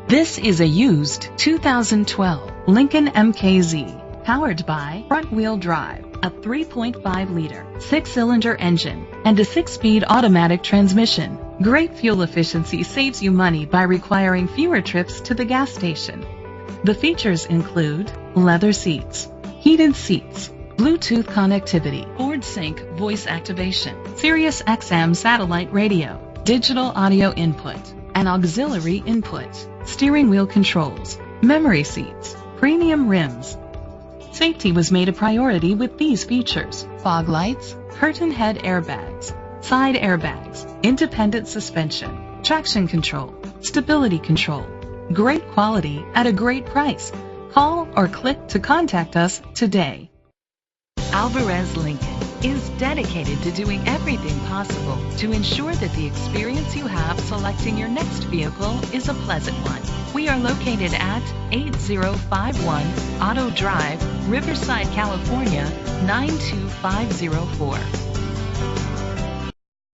This is a used 2012 Lincoln MKZ, powered by front-wheel drive, a 3.5-liter, 6-cylinder engine, and a 6-speed automatic transmission. Great fuel efficiency saves you money by requiring fewer trips to the gas station. The features include leather seats, heated seats, Bluetooth connectivity, Ford Sync voice activation, Sirius XM satellite radio, digital audio input, and auxiliary input, steering wheel controls, memory seats, premium rims. Safety was made a priority with these features: fog lights, curtain head airbags, side airbags, independent suspension, traction control, stability control. Great quality at a great price. Call or click to contact us today. Alvarez Lincoln is dedicated to doing everything possible to ensure that the experience you have selecting your next vehicle is a pleasant one. We are located at 8051 Auto Drive, Riverside, California, 92504.